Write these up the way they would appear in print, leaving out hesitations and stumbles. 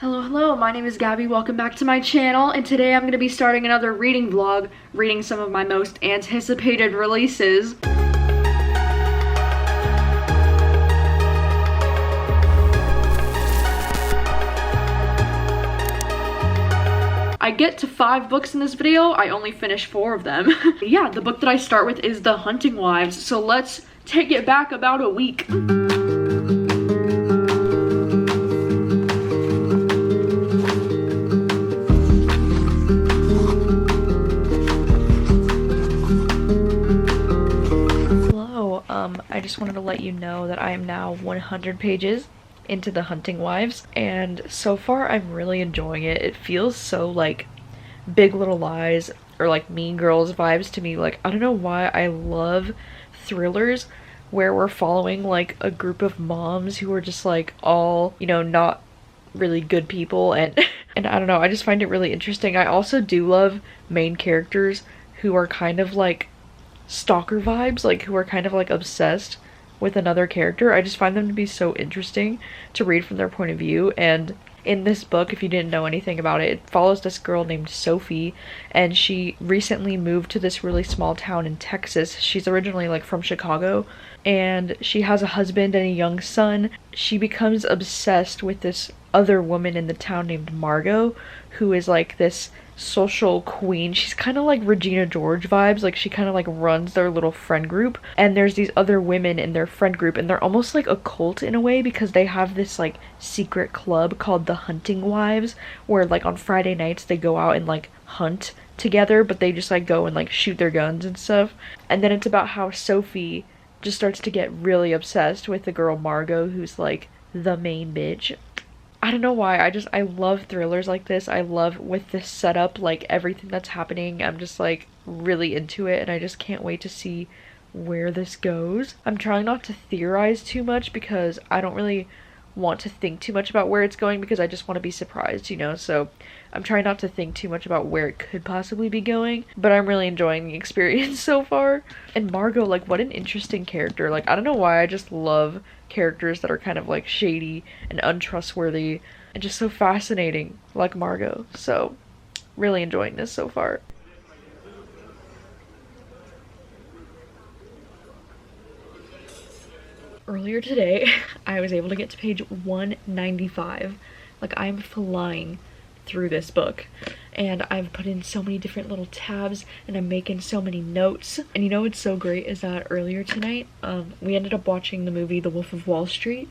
Hello, my name is Gabby. Welcome back to my channel, and today I'm going to be starting another reading vlog, reading some of my most anticipated releases. I get to 5 books in this video. I only finished 4 of them. Yeah, the book that I start with is The Hunting Wives, so let's take it back about a week. I just wanted to let you know that I am now 100 pages into The Hunting Wives, and so far I'm really enjoying it. It feels so like Big Little Lies or like Mean Girls vibes to me. Like, I don't know why I love thrillers where we're following like a group of moms who are just like all, you know, not really good people, and and I don't know, I just find it really interesting. I also do love main characters who are kind of like stalker vibes, like who are kind of like obsessed with another character. I just find them to be so interesting to read from their point of view. And in this book, if you didn't know anything about it, it follows this girl named Sophie, and she recently moved to this really small town in Texas. She's originally like from Chicago, and she has a husband and a young son. She becomes obsessed with this other woman in the town named Margot, who is like this social queen. She's kind of like Regina George vibes, like she kind of like runs their little friend group, and there's these other women in their friend group, and they're almost like a cult in a way, because they have this like secret club called the Hunting Wives, where like on Friday nights they go out and like hunt together, but they just like go and like shoot their guns and stuff. And then it's about how Sophie just starts to get really obsessed with the girl Margot, who's like the main bitch. I don't know why, I love thrillers like this. I love with this setup, like everything that's happening. I'm just like really into it, and I just can't wait to see where this goes. I'm trying not to theorize too much because I don't really want to think too much about where it's going, because I just want to be surprised, you know? So I'm trying not to think too much about where it could possibly be going, but I'm really enjoying the experience so far. And Margot, like, what an interesting character. Like, I don't know why, I just love characters that are kind of like shady and untrustworthy and just so fascinating like Margot. So really enjoying this so far. Earlier today, I was able to get to page 195. Like, I'm flying through this book, and I've put in so many different little tabs, and I'm making so many notes. And you know what's so great is that earlier tonight, we ended up watching the movie The Wolf of Wall Street,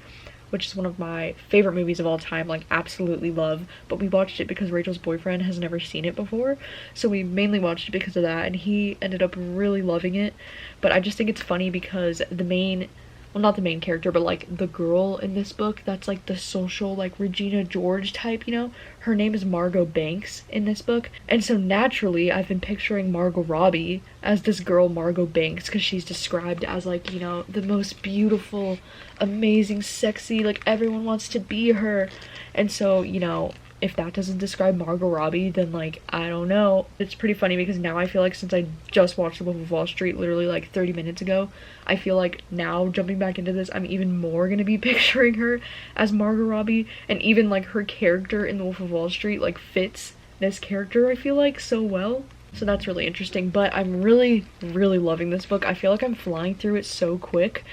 which is one of my favorite movies of all time, like absolutely love, but we watched it because Rachel's boyfriend has never seen it before, so we mainly watched it because of that, and he ended up really loving it. But I just think it's funny because the main, well, not the main character, but like the girl in this book that's like the social like Regina George type, you know, her name is Margot Banks in this book, and so naturally I've been picturing Margot Robbie as this girl Margot Banks, because she's described as like, you know, the most beautiful, amazing, sexy, like everyone wants to be her. And so, you know, if that doesn't describe Margot Robbie, then like, I don't know. It's pretty funny because now I feel like, since I just watched The Wolf of Wall Street literally like 30 minutes ago, I feel like now jumping back into this, I'm even more gonna be picturing her as Margot Robbie, and even like her character in The Wolf of Wall Street like fits this character, I feel like, so well. So that's really interesting. But I'm really loving this book. I feel like I'm flying through it so quick,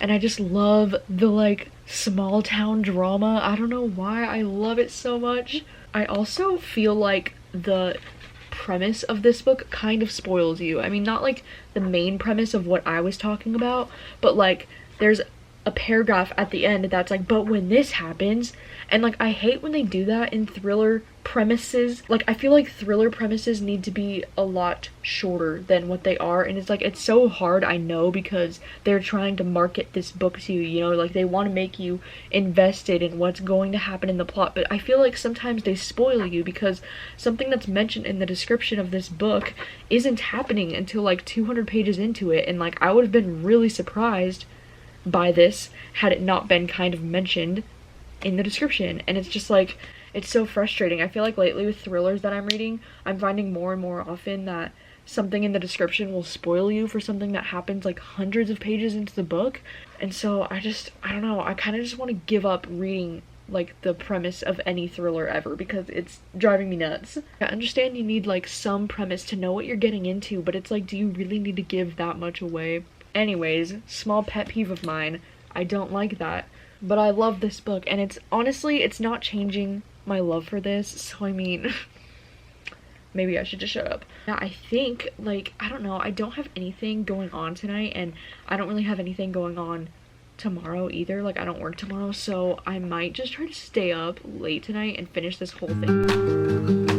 and I just love the like small town drama. I don't know why I love it so much. I also feel like the premise of this book kind of spoils you. I mean, not like the main premise of what I was talking about, but like there's a paragraph at the end that's like, but when this happens, and like I hate when they do that in thriller premises. Like, I feel like thriller premises need to be a lot shorter than what they are, and it's like, it's so hard, I know, because they're trying to market this book to you, you know, like they want to make you invested in what's going to happen in the plot. But I feel like sometimes they spoil you, because something that's mentioned in the description of this book isn't happening until like 200 pages into it, and like I would have been really surprised by this had it not been kind of mentioned in the description. And it's just like, it's so frustrating. I feel like lately with thrillers that I'm reading, I'm finding more and more often that something in the description will spoil you for something that happens like hundreds of pages into the book. And so I don't know, I kind of just want to give up reading like the premise of any thriller ever, because it's driving me nuts. I understand you need like some premise to know what you're getting into, but it's like, do you really need to give that much away? Anyways, small pet peeve of mine, I don't like that, but I love this book, and it's honestly, it's not changing my love for this, so I mean, maybe I should just shut up. Yeah, I think, like, I don't know, I don't have anything going on tonight, and I don't really have anything going on tomorrow either. Like, I don't work tomorrow, so I might just try to stay up late tonight and finish this whole thing.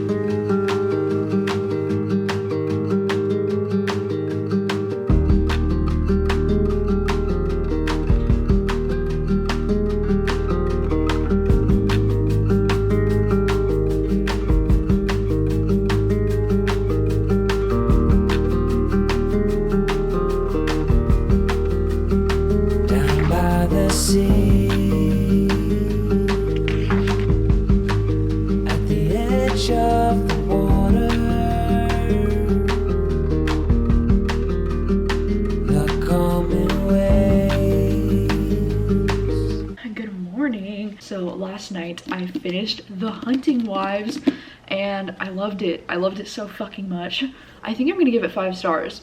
Last night I finished The Hunting Wives and I loved it. I loved it so fucking much. I think I'm gonna give it 5 stars.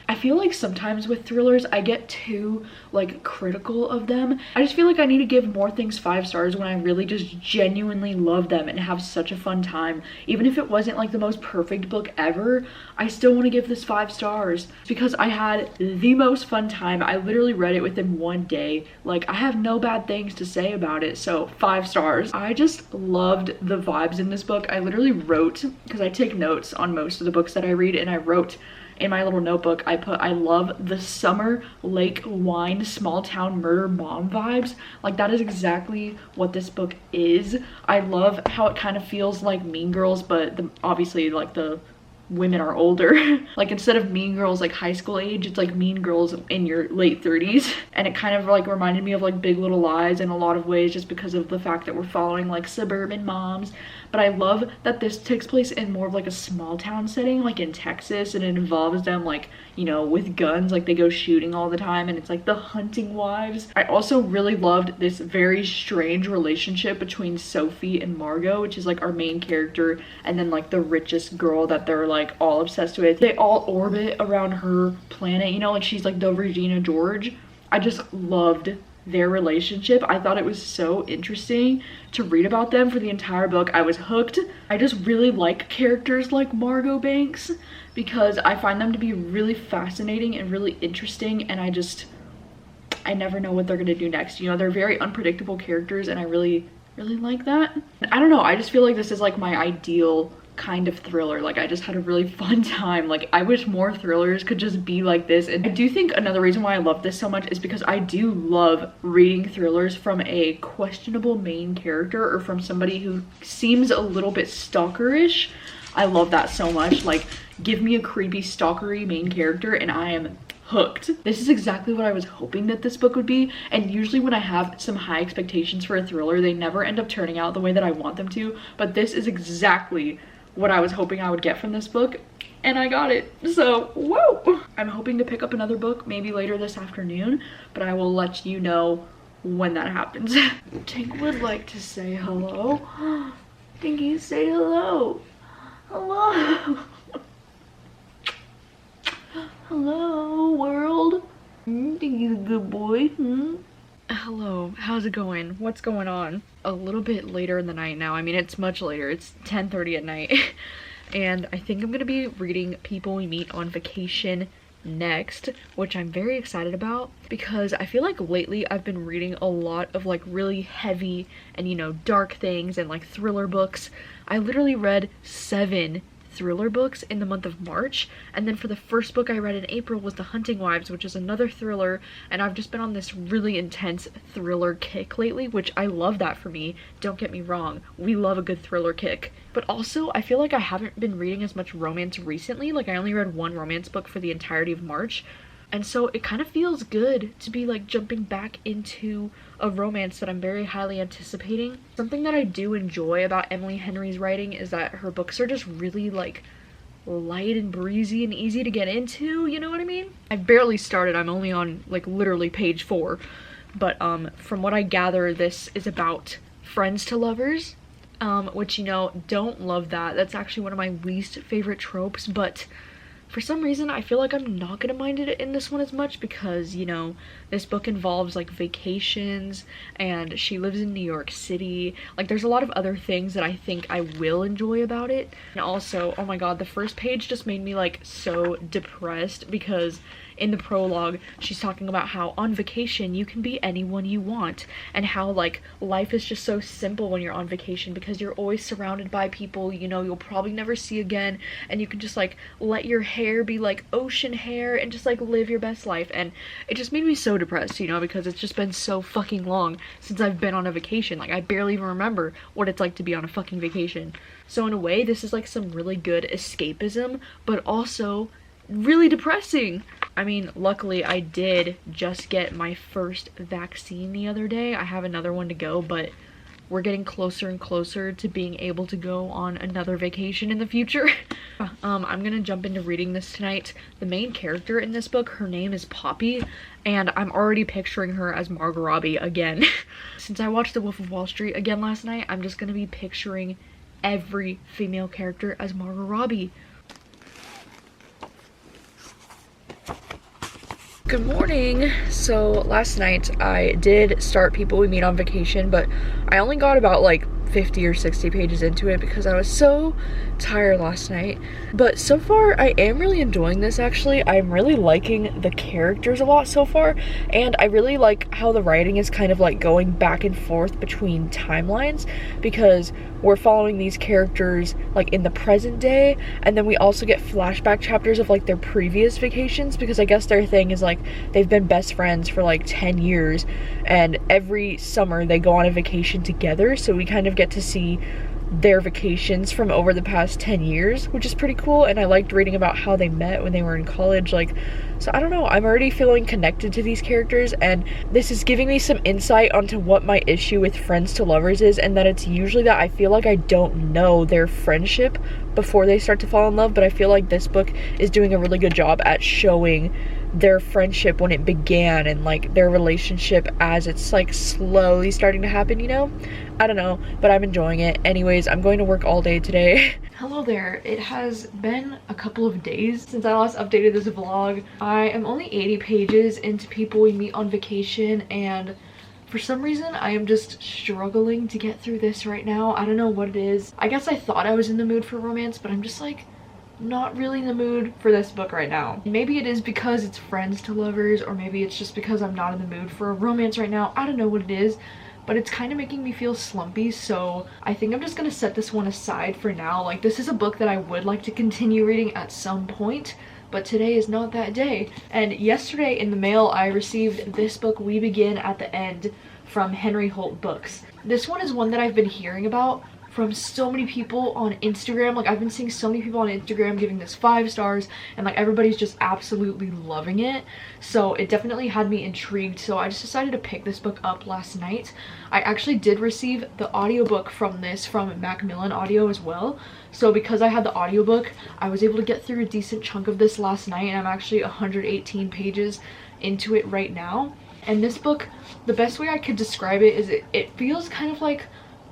I feel like sometimes with thrillers I get too like critical of them. I just feel like I need to give more things 5 stars when I really just genuinely love them and have such a fun time. Even if it wasn't like the most perfect book ever, I still want to give this 5 stars because I had the most fun time. I literally read it within 1 day. Like, I have no bad things to say about it, so 5 stars. I just loved the vibes in this book. I literally wrote, because I take notes on most of the books that I read, and I wrote in my little notebook, I put, I love the summer lake wine small town murder mom vibes. Like, that is exactly what this book is. I love how it kind of feels like Mean Girls, but obviously like the women are older. Like, instead of Mean Girls like high school age, it's like Mean Girls in your late 30s. And it kind of like reminded me of like Big Little Lies in a lot of ways, just because of the fact that we're following like suburban moms. But I love that this takes place in more of like a small town setting, like in Texas, and it involves them like, you know, with guns, like they go shooting all the time, and it's like the hunting wives. I also really loved this very strange relationship between Sophie and Margot, which is like our main character, and then like the richest girl that they're like all obsessed with. They all orbit around her planet, you know, like she's like the Regina George. I just loved their relationship. I thought it was so interesting to read about them for the entire book. I was hooked. I just really like characters like Margot Banks because I find them to be really fascinating and really interesting, and I never know what they're gonna do next. You know, they're very unpredictable characters, and I really like that. I don't know, I just feel like this is like my ideal kind of thriller. Like, I just had a really fun time. Like, I wish more thrillers could just be like this. And I do think another reason why I love this so much is because I do love reading thrillers from a questionable main character, or from somebody who seems a little bit stalkerish. I love that so much. Like, give me a creepy stalkery main character and I am hooked. This is exactly what I was hoping that this book would be, and usually when I have some high expectations for a thriller, they never end up turning out the way that I want them to, but this is exactly what I was hoping I would get from this book, and I got it. So, whoa! I'm hoping to pick up another book maybe later this afternoon, but I will let you know when that happens. Tink would like to say hello. Tinky, say hello. Hello. Hello, world. Tinky's a good boy. Hello, how's it going? What's going on? A little bit later in the night now. I mean, it's much later. It's 10:30 at night. And I think I'm gonna be reading People We Meet on Vacation next, which I'm very excited about because I feel like lately I've been reading a lot of like really heavy and, you know, dark things and like thriller books. I literally read 7 thriller books in the month of March, and then for the first book I read in April was The Hunting Wives, which is another thriller, and I've just been on this really intense thriller kick lately, which I love that for me. Don't get me wrong, we love a good thriller kick. But also, I feel like I haven't been reading as much romance recently. Like, I only read 1 romance book for the entirety of March, and so it kind of feels good to be like jumping back into a romance that I'm very highly anticipating. Something that I do enjoy about Emily Henry's writing is that her books are just really like light and breezy and easy to get into, you know what I mean? I've barely started. I'm only on like literally page 4, but from what I gather, this is about friends to lovers, which, you know, don't love that. That's actually one of my least favorite tropes, but for some reason, I feel like I'm not gonna mind it in this one as much because, you know, this book involves like vacations and she lives in New York City. Like, there's a lot of other things that I think I will enjoy about it. And also, oh my god, the first page just made me like so depressed because in the prologue, she's talking about how on vacation you can be anyone you want and how like life is just so simple when you're on vacation because you're always surrounded by people, you know, you'll probably never see again, and you can just like let your hair be like ocean hair and just like live your best life. And it just made me so depressed, you know, because it's just been so fucking long since I've been on a vacation. Like, I barely even remember what it's like to be on a fucking vacation. So in a way, this is like some really good escapism, but also really depressing. I mean, luckily I did just get my first vaccine the other day. I have another one to go, but we're getting closer and closer to being able to go on another vacation in the future. I'm gonna jump into reading this tonight. The main character in this book, her name is Poppy, and I'm already picturing her as Margot Robbie again. Since I watched The Wolf of Wall Street again last night, I'm just gonna be picturing every female character as Margot Robbie. Good morning. So last night I did start People We Meet on Vacation, but I only got about like 50 or 60 pages into it because I was so tired last night. But so far I am really enjoying this. Actually, I'm really liking the characters a lot so far, and I really like how the writing is kind of like going back and forth between timelines, because we're following these characters like in the present day, and then we also get flashback chapters of like their previous vacations, because I guess their thing is like they've been best friends for like 10 years and every summer they go on a vacation together, so we kind of get to see their vacations from over the past 10 years, which is pretty cool. And I liked reading about how they met when they were in college. Like, so I don't know, I'm already feeling connected to these characters, and this is giving me some insight onto what my issue with friends to lovers is, and that it's usually that I feel like I don't know their friendship before they start to fall in love, but I feel like this book is doing a really good job at showing their friendship when it began and like their relationship as it's like slowly starting to happen, you know? I don't know, but I'm enjoying it. Anyways, I'm going to work all day today. Hello there. It has been a couple of days since I last updated this vlog. I am only 80 pages into People We Meet on Vacation, and for some reason I am just struggling to get through this right now. I don't know what it is. I guess I thought I was in the mood for romance, but I'm just like not really in the mood for this book right now. Maybe it is because it's friends to lovers, or maybe it's just because I'm not in the mood for a romance right now. I don't know what it is, but it's kind of making me feel slumpy, so I think I'm just gonna set this one aside for now. Like, this is a book that I would like to continue reading at some point, but today is not that day. And yesterday in the mail I received this book, We Begin at the End, from Henry Holt Books. This one is one that I've been hearing about from so many people on Instagram. Like, I've been seeing so many people on Instagram giving this 5 stars, and like everybody's just absolutely loving it, so it definitely had me intrigued. So I just decided to pick this book up last night. I actually did receive the audiobook from this from Macmillan Audio as well, so because I had the audiobook I was able to get through a decent chunk of this last night, and I'm actually 118 pages into it right now. And this book, the best way I could describe it is it feels kind of like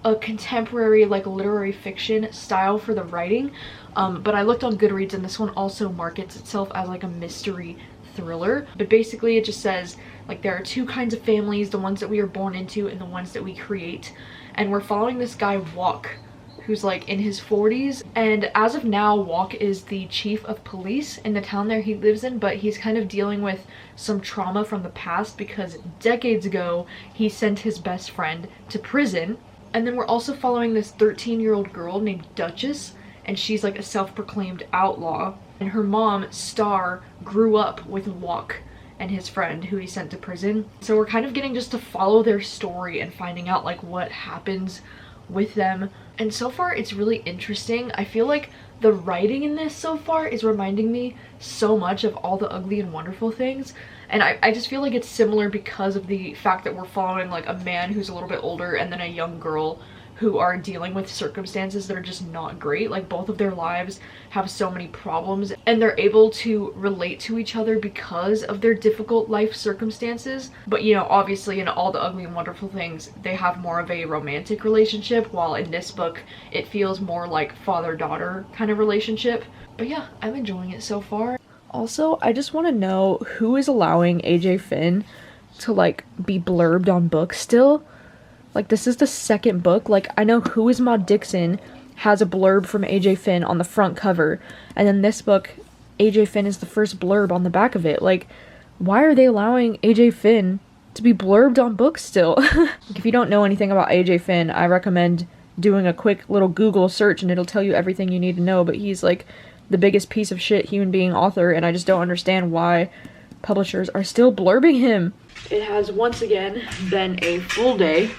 a contemporary like literary fiction style for the writing, but I looked on Goodreads and this one also markets itself as like a mystery thriller. But basically it just says like there are 2 kinds of families, the ones that we are born into and the ones that we create, and we're following this guy Walk, who's like in his 40s, and as of now Walk is the chief of police in the town there he lives in, but he's kind of dealing with some trauma from the past because decades ago he sent his best friend to prison. And then we're also following this 13-year-old girl named Duchess, and she's like a self-proclaimed outlaw, and her mom, Star, grew up with Walk and his friend who he sent to prison. So we're kind of getting just to follow their story and finding out like what happens with them. And so far it's really interesting. I feel like the writing in this so far is reminding me so much of All the Ugly and Wonderful Things, and I just feel like it's similar because of the fact that we're following like a man who's a little bit older and then a young girl who are dealing with circumstances that are just not great. Like both of their lives have so many problems and they're able to relate to each other because of their difficult life circumstances. But you know, obviously in All the Ugly and Wonderful Things, they have more of a romantic relationship, while in this book it feels more like father-daughter kind of relationship. But yeah, I'm enjoying it so far. Also, I just want to know who is allowing AJ Finn to like be blurbed on books still. Like, this is the second book. Like, I know Who is Maud Dixon has a blurb from AJ Finn on the front cover, and then this book, AJ Finn is the first blurb on the back of it. Like, why are they allowing AJ Finn to be blurbed on books still? If you don't know anything about AJ Finn, I recommend doing a quick little Google search and it'll tell you everything you need to know, but he's like the biggest piece of shit human being author, and I just don't understand why publishers are still blurbing him. It has once again been a full day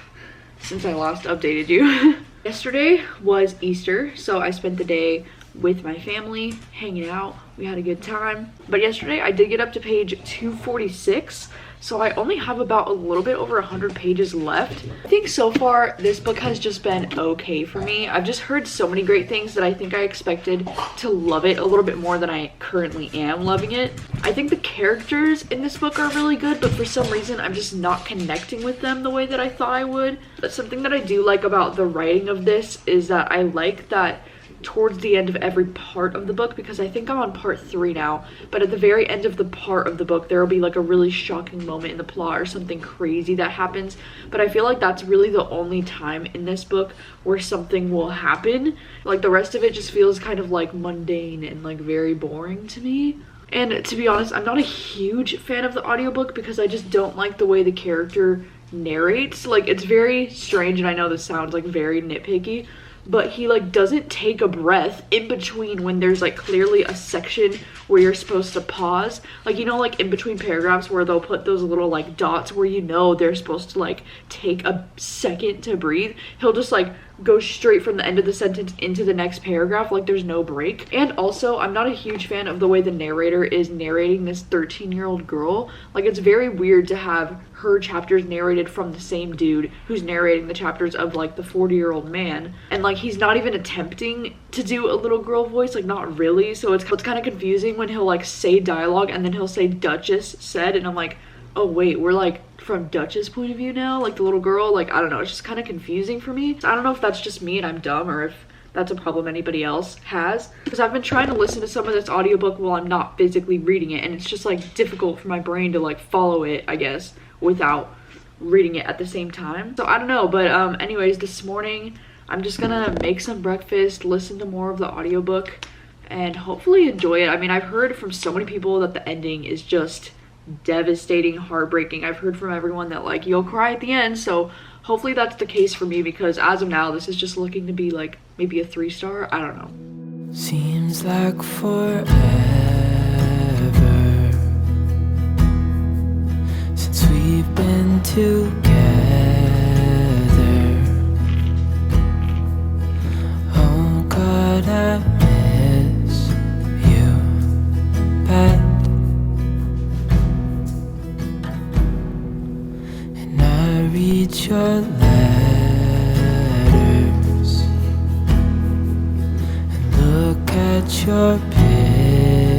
since I last updated you. Yesterday was Easter, so I spent the day with my family, hanging out. We had a good time. But yesterday I did get up to page 246, so I only have about a little bit over 100 pages left. I think so far this book has just been okay for me. I've just heard so many great things that I think I expected to love it a little bit more than I currently am loving it. I think the characters in this book are really good, but for some reason I'm just not connecting with them the way that I thought I would. But something that I do like about the writing of this is that I like that towards the end of every part of the book, because I think I'm on part 3 now, but at the very end of the part of the book there will be like a really shocking moment in the plot or something crazy that happens. But I feel like that's really the only time in this book where something will happen. Like the rest of it just feels kind of like mundane and like very boring to me. And to be honest, I'm not a huge fan of the audiobook because I just don't like the way the character narrates. Like, it's very strange, and I know this sounds like very nitpicky, but he like doesn't take a breath in between when there's like clearly a section where you're supposed to pause. Like, you know, like in between paragraphs where they'll put those little like dots where you know they're supposed to like take a second to breathe. He'll just like go straight from the end of the sentence into the next paragraph, like there's no break. And also, I'm not a huge fan of the way the narrator is narrating this 13-year-old girl. Like, it's very weird to have her chapters narrated from the same dude who's narrating the chapters of like the 40-year-old man, and like he's not even attempting to do a little girl voice, like not really. So it's kind of confusing when he'll like say dialogue and then he'll say Duchess said, and I'm like, oh wait, we're like from Duchess' point of view now, like the little girl. Like, I don't know, it's just kind of confusing for me. So I don't know if that's just me and I'm dumb, or if that's a problem anybody else has, because I've been trying to listen to some of this audiobook while I'm not physically reading it, and it's just like difficult for my brain to like follow it, I guess, without reading it at the same time. So I don't know, but anyways, this morning I'm just gonna make some breakfast, listen to more of the audiobook, and hopefully enjoy it. I mean, I've heard from so many people that the ending is just devastating, heartbreaking. I've heard from everyone that like you'll cry at the end, so hopefully that's the case for me, because as of now this is just looking to be like maybe a 3-star. I don't know. Seems like forever since we've been together. Oh God, I miss you bad, and I read your letters and look at your pictures.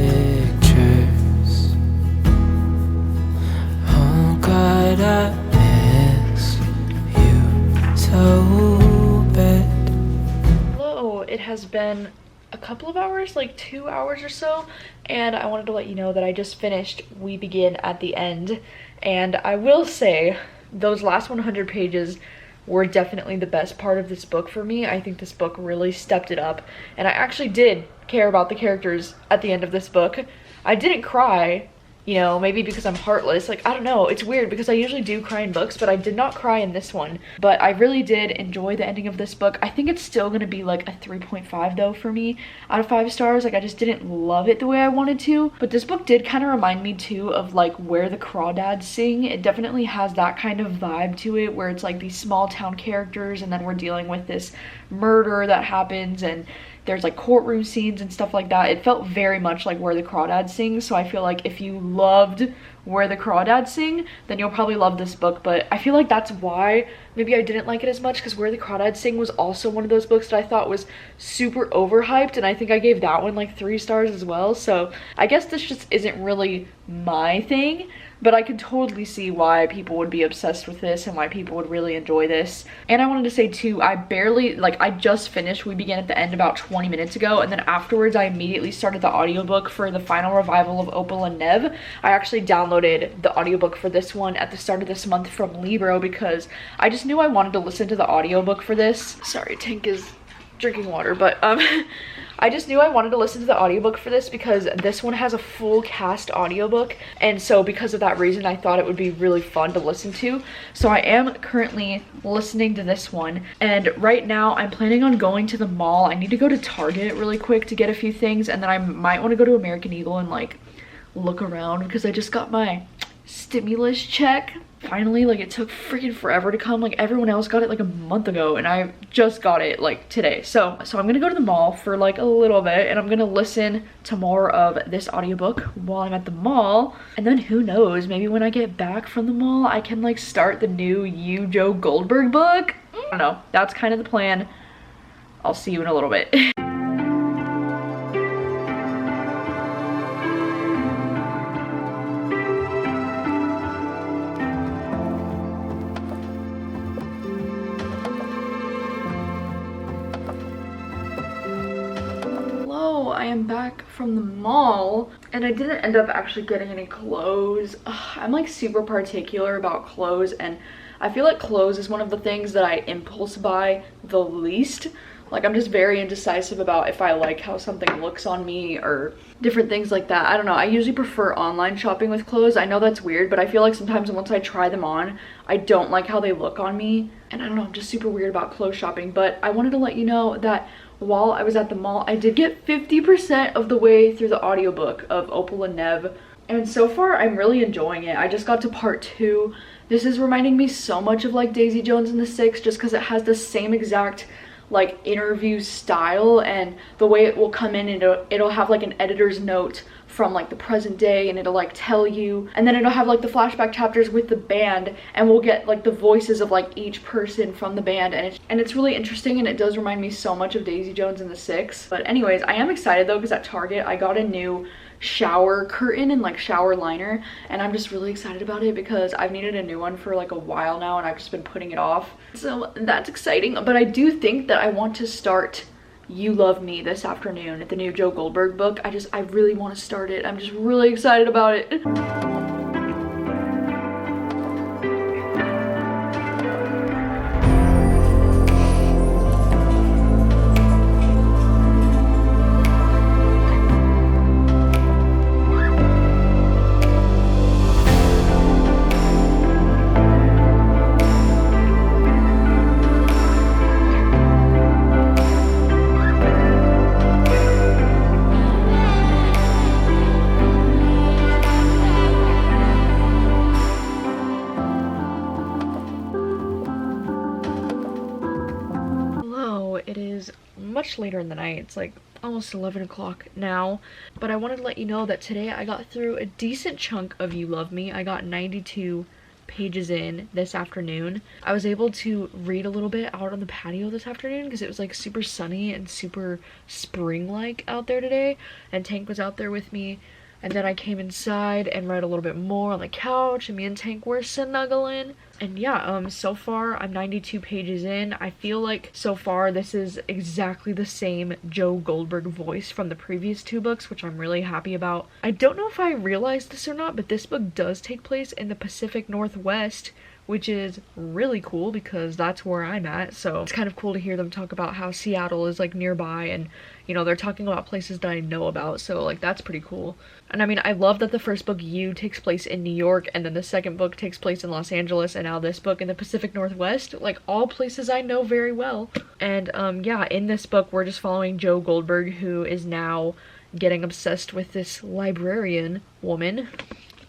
Oh God, I miss you so bad. Hello, it has been a couple of hours, like 2 hours or so, and I wanted to let you know that I just finished We Begin at the End, and I will say those last 100 pages were definitely the best part of this book for me. I think this book really stepped it up, and I actually did care about the characters at the end of this book. I didn't cry, you know, maybe because I'm heartless. Like, I don't know, it's weird because I usually do cry in books, but I did not cry in this one. But I really did enjoy the ending of this book. I think it's still gonna be like a 3.5 though for me out of 5 stars. Like, I just didn't love it the way I wanted to. But this book did kind of remind me too of like Where the Crawdads Sing. It definitely has that kind of vibe to it, where it's like these small town characters and then we're dealing with this murder that happens, and there's like courtroom scenes and stuff like that. It felt very much like Where the Crawdads Sing, so I feel like if you loved Where the Crawdads Sing, then you'll probably love this book. But I feel like that's why maybe I didn't like it as much, because Where the Crawdads Sing was also one of those books that I thought was super overhyped, and I think I gave that one like 3 stars as well. So I guess this just isn't really my thing, but I could totally see why people would be obsessed with this and why people would really enjoy this. And I wanted to say too, I just finished We Begin at the End about 20 minutes ago, and then afterwards I immediately started the audiobook for the final revival of Opal and Nev. I actually downloaded the audiobook for this one at the start of this month from Libro because I just knew I wanted to listen to the audiobook for this. Sorry, Tank is drinking water, but I just knew I wanted to listen to the audiobook for this because this one has a full cast audiobook, and so because of that reason I thought it would be really fun to listen to. So I am currently listening to this one, and right now I'm planning on going to the mall. I need to go to Target really quick to get a few things, and then I might want to go to American Eagle and like look around because I just got my stimulus check. Finally, like it took freaking forever to come. Like everyone else got it like a month ago and I just got it like today. So I'm gonna go to the mall for like a little bit, and I'm gonna listen to more of this audiobook while I'm at the mall. And then who knows, maybe when I get back from the mall I can like start the new You Joe Goldberg book. I don't know, that's kind of the plan. I'll see you in a little bit. I am back from the mall, and I didn't end up actually getting any clothes. I'm like super particular about clothes, and I feel like clothes is one of the things that I impulse buy the least. Like I'm just very indecisive about if I like how something looks on me or different things like that. I don't know, I usually prefer online shopping with clothes. I know that's weird, but I feel like sometimes once I try them on, I don't like how they look on me. And I don't know, I'm just super weird about clothes shopping. But I wanted to let you know that while I was at the mall, I did get 50% of the way through the audiobook of Opal and Nev, and so far I'm really enjoying it. I just got to part 2. This is reminding me so much of like Daisy Jones and the Six, just because it has the same exact like interview style, and the way it will come in, and it'll have like an editor's note from like the present day, and it'll like tell you, and then it'll have like the flashback chapters with the band, and we'll get like the voices of like each person from the band, and it's really interesting, and it does remind me so much of Daisy Jones and the Six. But anyways, I am excited though, because at Target I got a new shower curtain and like shower liner, and I'm just really excited about it because I've needed a new one for like a while now and I've just been putting it off, so that's exciting. But I do think that I want to start You Love Me this afternoon, the new Joe Goldberg book. I really want to start it. I'm just really excited about it. Much later in the night. It's like almost 11 o'clock now, but I wanted to let you know that today I got through a decent chunk of You Love Me. I got 92 pages in this afternoon. I was able to read a little bit out on the patio this afternoon because it was like super sunny and super spring-like out there today, and Tank was out there with me. And then I came inside and read a little bit more on the couch, and me and Tank were snuggling. And yeah, so far I'm 92 pages in. I feel like so far this is exactly the same Joe Goldberg voice from the previous 2 books, which I'm really happy about. I don't know if I realized this or not, but this book does take place in the Pacific Northwest, which is really cool because that's where I'm at. So it's kind of cool to hear them talk about how Seattle is like nearby, and you know, they're talking about places that I know about, so like that's pretty cool. And I mean, I love that the first book, You, takes place in New York, and then the second book takes place in Los Angeles, and now this book in the Pacific Northwest, like all places I know very well. And yeah, in this book we're just following Joe Goldberg, who is now getting obsessed with this librarian woman.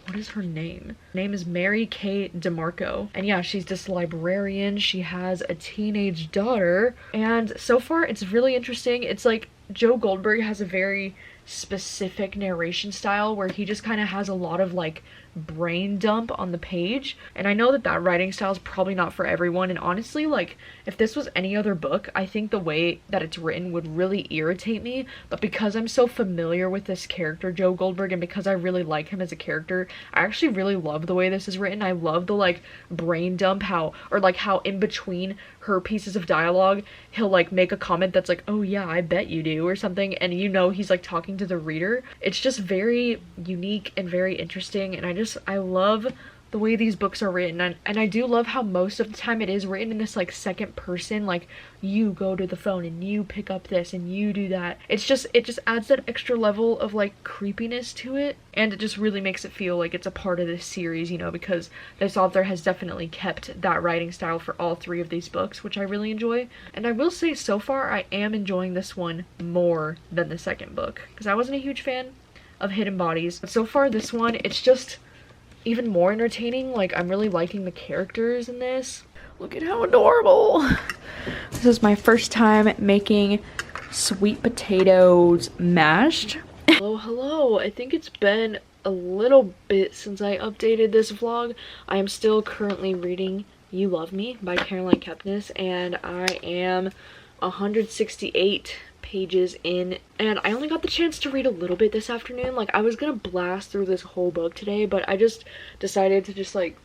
What is her name? Her name is Mary Kay DeMarco. And yeah, she's this librarian. She has a teenage daughter. And so far, it's really interesting. It's like Joe Goldberg has a very specific narration style where he just kind of has a lot of like brain dump on the page. And I know that that writing style is probably not for everyone, and honestly, like, if this was any other book, I think the way that it's written would really irritate me. But because I'm so familiar with this character, Joe Goldberg, and because I really like him as a character, I actually really love the way this is written. I love the like brain dump, how in between her pieces of dialogue he'll like make a comment that's like, oh yeah, I bet you do, or something, and you know he's like talking to the reader. It's just very unique and very interesting, and I love the way these books are written. And I do love how most of the time it is written in this like second person, like you go to the phone and you pick up this and you do that. It just adds that extra level of like creepiness to it, and it just really makes it feel like it's a part of this series, you know, because this author has definitely kept that writing style for all three of these books, which I really enjoy. And I will say, so far I am enjoying this one more than the second book, because I wasn't a huge fan of Hidden Bodies, but so far this one, it's just even more entertaining. Like, I'm really liking the characters in this. Look at how adorable. This is my first time making sweet potatoes mashed. Hello. I think it's been a little bit since I updated this vlog. I am still currently reading You Love Me by Caroline Kepnes, and I am 168 pages in, and I only got the chance to read a little bit this afternoon. Like, I was gonna blast through this whole book today, but I just decided to just like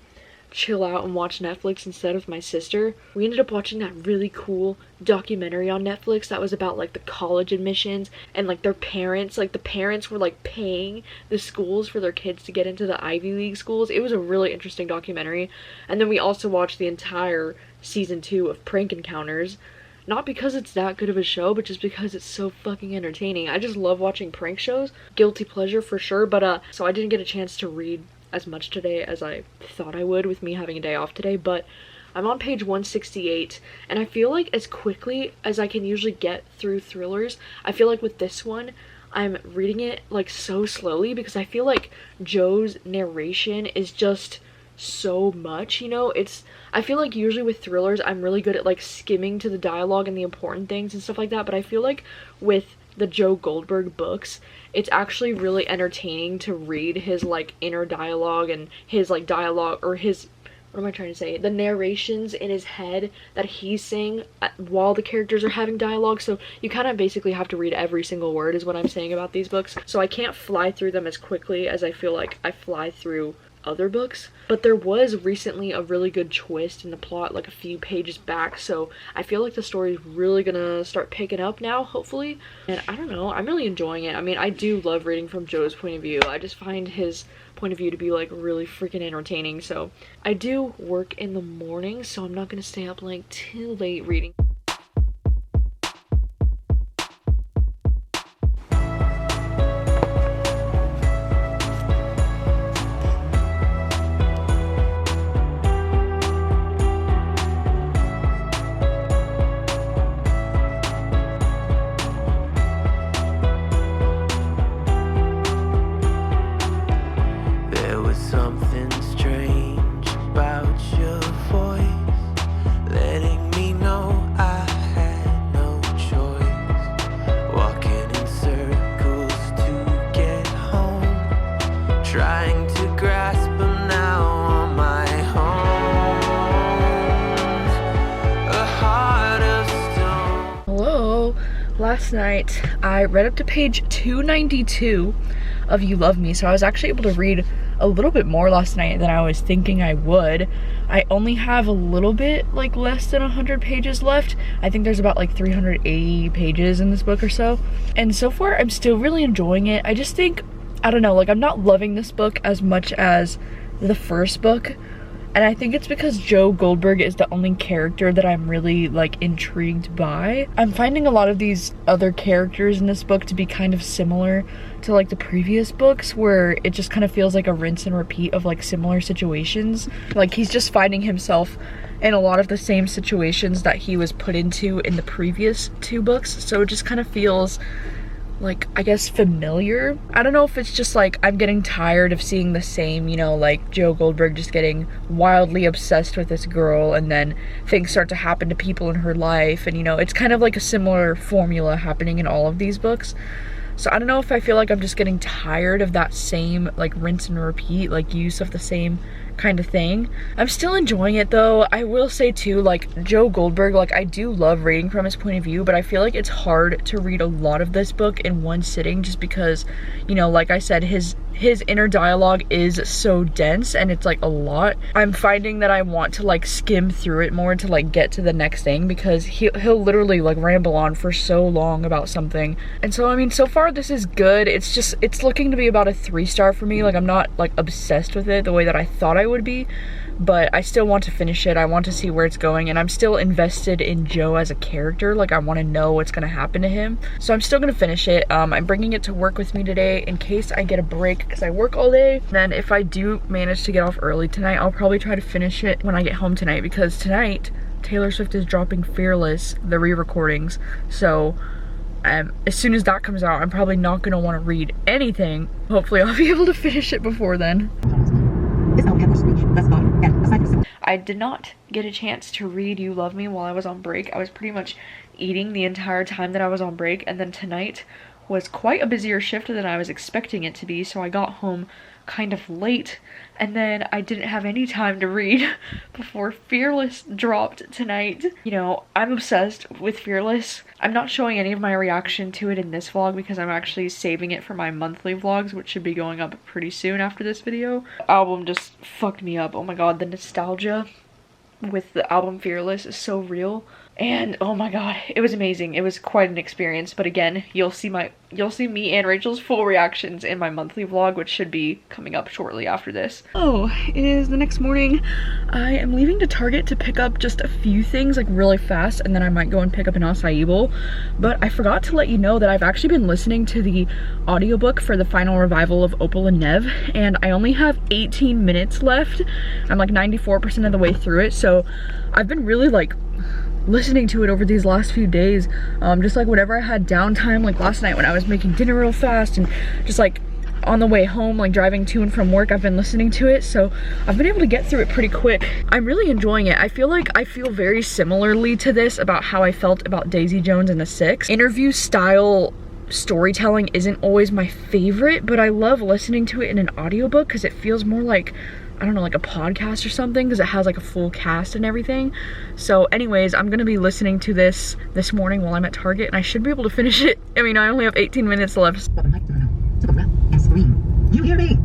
chill out and watch Netflix instead with my sister. We ended up watching that really cool documentary on Netflix that was about like the college admissions and like their parents, like the parents were like paying the schools for their kids to get into the Ivy League schools. It was a really interesting documentary. And then we also watched the entire season 2 of Prank Encounters. Not because it's that good of a show, but just because it's so fucking entertaining. I just love watching prank shows. Guilty pleasure for sure. But so I didn't get a chance to read as much today as I thought I would with me having a day off today, but I'm on page 168, and I feel like as quickly as I can usually get through thrillers, I feel like with this one I'm reading it like so slowly, because I feel like Joe's narration is just so much, you know. I feel like usually with thrillers I'm really good at like skimming to the dialogue and the important things and stuff like that, but I feel like with the Joe Goldberg books, it's actually really entertaining to read his like inner dialogue and his like dialogue, or his, what am I trying to say, the narrations in his head that he's saying while the characters are having dialogue. So you kind of basically have to read every single word is what I'm saying about these books. So I can't fly through them as quickly as I feel like I fly through other books, but there was recently a really good twist in the plot like a few pages back, so I feel like the story is really gonna start picking up now, hopefully. And I don't know, I'm really enjoying it. I mean, I do love reading from Joe's point of view. I just find his point of view to be like really freaking entertaining. So I do work in the morning, so I'm not gonna stay up like too late reading. Last night I read up to page 292 of You Love Me, so I was actually able to read a little bit more last night than I was thinking I would. I only have a little bit like less than 100 pages left. I think there's about like 380 pages in this book or so, and so far I'm still really enjoying it. I just think, I don't know, like I'm not loving this book as much as the first book. And I think it's because Joe Goldberg is the only character that I'm really like intrigued by. I'm finding a lot of these other characters in this book to be kind of similar to like the previous books, where it just kind of feels like a rinse and repeat of like similar situations. Like he's just finding himself in a lot of the same situations that he was put into in the previous 2 books. So it just kind of feels like, I guess, familiar. I don't know if it's just like I'm getting tired of seeing the same, you know, like Joe Goldberg just getting wildly obsessed with this girl, and then things start to happen to people in her life, and you know, it's kind of like a similar formula happening in all of these books. So I don't know if I feel like I'm just getting tired of that same like rinse and repeat like use of the same kind of thing. I'm still enjoying it though. I will say too, like Joe Goldberg, like I do love reading from his point of view, but I feel like it's hard to read a lot of this book in one sitting just because, you know, like I said, his inner dialogue is so dense and it's like a lot. I'm finding that I want to like skim through it more to like get to the next thing because he'll literally like ramble on for so long about something. And so I mean, so far this is good. It's looking to be about a 3-star for me. Like I'm not like obsessed with it the way that I thought I would be, but I still want to finish it. I want to see where it's going, and I'm still invested in Joe as a character. Like I want to know what's going to happen to him, so I'm still going to finish it. I'm bringing it to work with me today in case I get a break because I work all day. Then if I do manage to get off early tonight, I'll probably try to finish it when I get home tonight, because tonight Taylor Swift is dropping Fearless, the re-recordings. So as soon as that comes out, I'm probably not going to want to read anything. Hopefully I'll be able to finish it before then. I did not get a chance to read You Love Me while I was on break. I was pretty much eating the entire time that I was on break, and then tonight was quite a busier shift than I was expecting it to be, so I got home kind of late, and then I didn't have any time to read before Fearless dropped tonight. You know, I'm obsessed with Fearless. I'm not showing any of my reaction to it in this vlog because I'm actually saving it for my monthly vlogs, which should be going up pretty soon after this video. The album just fucked me up. Oh my god, the nostalgia with the album Fearless is so real. And oh my god, it was amazing. It was quite an experience. But again, you'll see me and Rachel's full reactions in my monthly vlog, which should be coming up shortly after this. Oh, it is the next morning. I am leaving to Target to pick up just a few things like really fast, and then I might go and pick up an acai bowl. But I forgot to let you know that I've actually been listening to the audiobook for the final revival of Opal and Nev, and I only have 18 minutes left. I'm like 94% of the way through it, so I've been really like listening to it over these last few days, just like whenever I had downtime, like last night when I was making dinner real fast and just like on the way home, like driving to and from work, I've been listening to it, so I've been able to get through it pretty quick. I'm really enjoying it. I feel very similarly to this about how I felt about Daisy Jones and the Six. Interview style storytelling isn't always my favorite, but I love listening to it in an audiobook because it feels more like, I don't know, like a podcast or something, because it has like a full cast and everything. So anyways, I'm gonna be listening to this morning while I'm at Target, and I should be able to finish it. I mean, I only have 18 minutes left. You hear me?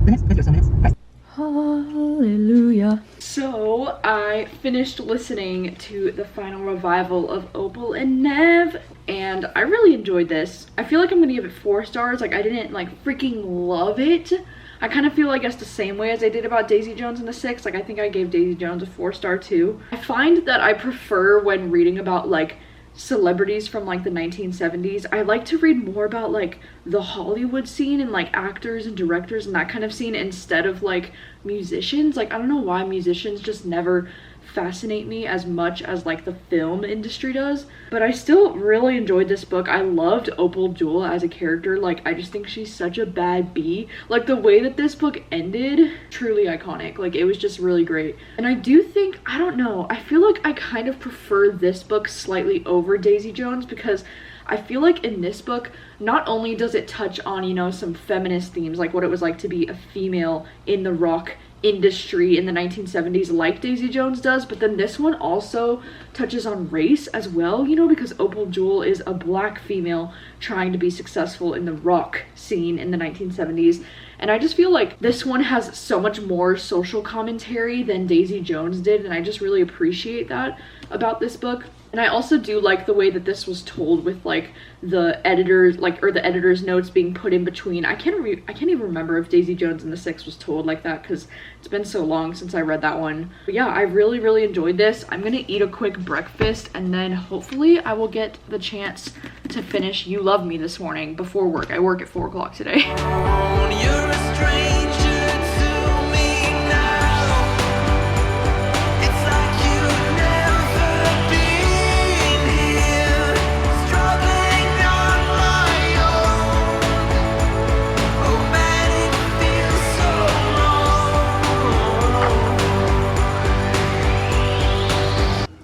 The next 50 or so minutes, press. Hallelujah. So I finished listening to the final revival of Opal and Nev, and I really enjoyed this. I feel like I'm gonna give it 4 stars. Like I didn't like freaking love it. I kind of feel, I guess, the same way as I did about Daisy Jones and the Six. Like, I think I gave Daisy Jones a 4-star too. I find that I prefer, when reading about, like, celebrities from, like, the 1970s, I like to read more about, like, the Hollywood scene and, like, actors and directors and that kind of scene instead of, like, musicians. Like, I don't know why musicians just never fascinate me as much as like the film industry does, but I still really enjoyed this book. I loved Opal Jewel as a character. Like, I just think she's such a bad bee. Like, the way that this book ended, truly iconic. Like, it was just really great. And I do think, I don't know, I feel like I kind of prefer this book slightly over Daisy Jones, because I feel like in this book, not only does it touch on, you know, some feminist themes, like what it was like to be a female in the rock industry in the 1970s like Daisy Jones does, but then this one also touches on race as well, you know, because Opal Jewel is a black female trying to be successful in the rock scene in the 1970s. And I just feel like this one has so much more social commentary than Daisy Jones did, and I just really appreciate that about this book. And I also do like the way that this was told, with like the editors, like, or the editor's notes being put in between. I can't even remember if Daisy Jones and the Six was told like that, because it's been so long since I read that one. But yeah, I really enjoyed this. I'm gonna eat a quick breakfast, and then hopefully I will get the chance to finish You Love Me this morning before work. I work at 4 o'clock today. You're a stranger.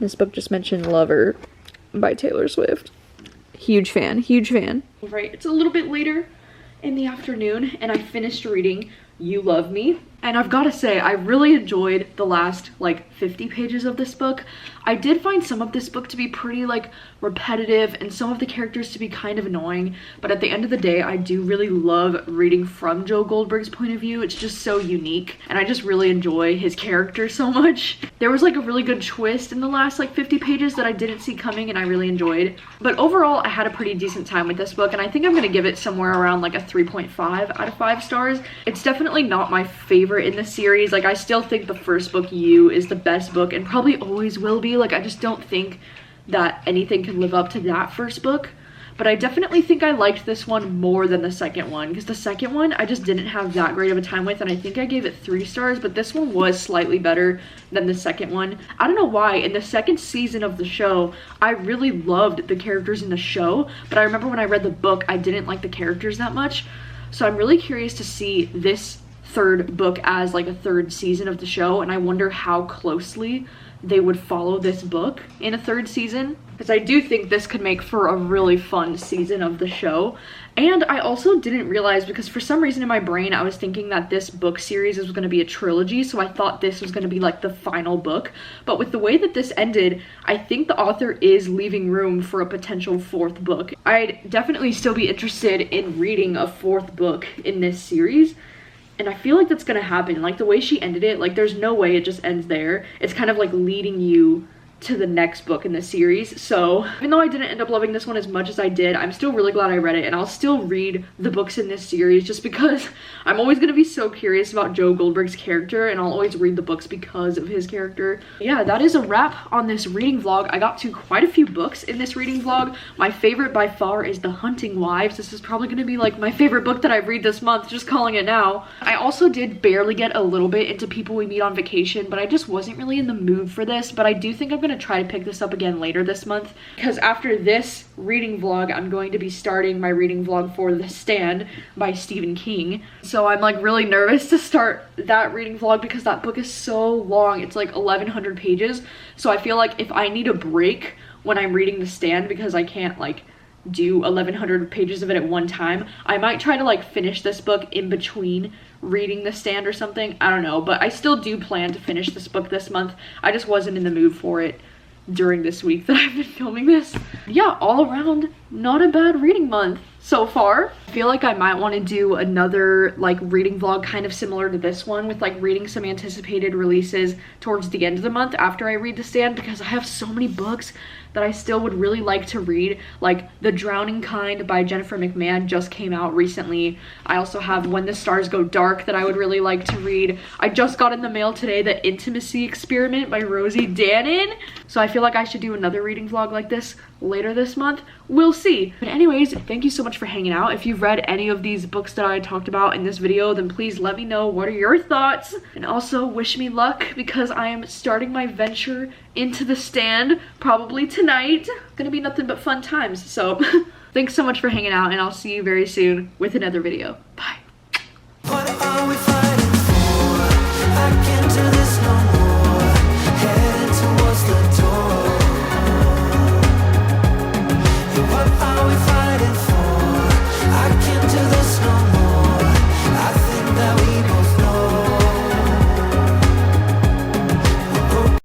This book just mentioned Lover by Taylor Swift. Huge fan, huge fan. Right, it's a little bit later in the afternoon and I finished reading You Love Me. And I've got to say, I really enjoyed the last like 50 pages of this book. I did find some of this book to be pretty like repetitive and some of the characters to be kind of annoying. But at the end of the day, I do really love reading from Joe Goldberg's point of view. It's just so unique and I just really enjoy his character so much. There was like a really good twist in the last like 50 pages that I didn't see coming and I really enjoyed. But overall, I had a pretty decent time with this book and I think I'm going to give it somewhere around like a 3.5 out of 5 stars. It's definitely not my favorite in the series. Like I still think the first book, You, is the best book and probably always will be. Like I just don't think that anything can live up to that first book. But I definitely think I liked this one more than the second one because the second one I just didn't have that great of a time with and I think I gave it 3 stars, but this one was slightly better than the second one. I don't know why. In the second season of the show, I really loved the characters in the show, but I remember when I read the book, I didn't like the characters that much. So I'm really curious to see this third book as like a third season of the show, and I wonder how closely they would follow this book in a third season, because I do think this could make for a really fun season of the show. And I also didn't realize, because for some reason in my brain I was thinking that this book series was going to be a trilogy, so I thought this was going to be like the final book. But with the way that this ended, I think the author is leaving room for a potential 4th book. I'd definitely still be interested in reading a 4th book in this series. And I feel like that's gonna happen. Like the way she ended it, like there's no way it just ends there. It's kind of like leading you to the next book in the series. So even though I didn't end up loving this one as much as I did, I'm still really glad I read it, and I'll still read the books in this series just because I'm always going to be so curious about Joe Goldberg's character, and I'll always read the books because of his character. Yeah, that is a wrap on this reading vlog. I got to quite a few books in this reading vlog. My favorite by far is The Hunting Wives. This is probably going to be like my favorite book that I read this month, just calling it now. I also did barely get a little bit into People We Meet on Vacation, but I just wasn't really in the mood for this. But I do think I'm going to try to pick this up again later this month, because after this reading vlog I'm going to be starting my reading vlog for The Stand by Stephen King. So I'm like really nervous to start that reading vlog because that book is so long. It's like 1100 pages, so I feel like if I need a break when I'm reading The Stand because I can't like do 1100 pages of it at one time, I might try to like finish this book in between reading The Stand or something. I don't know, but I still do plan to finish this book this month. I just wasn't in the mood for it during this week that I've been filming this. Yeah, all around, not a bad reading month so far. I feel like I might want to do another like reading vlog kind of similar to this one, with like reading some anticipated releases towards the end of the month after I read The Stand, because I have so many books that I still would really like to read. Like The Drowning Kind by Jennifer McMahon just came out recently. I also have When the Stars Go Dark that I would really like to read. I just got in the mail today The Intimacy Experiment by Rosie Danon. So I feel like I should do another reading vlog like this later this month. We'll see. But anyways, thank you so much for hanging out. If you've read any of these books that I talked about in this video, then please let me know what are your thoughts. And also wish me luck, because I am starting my venture into The Stand probably tonight. Gonna be nothing but fun times. So thanks so much for hanging out, and I'll see you very soon with another video. Bye.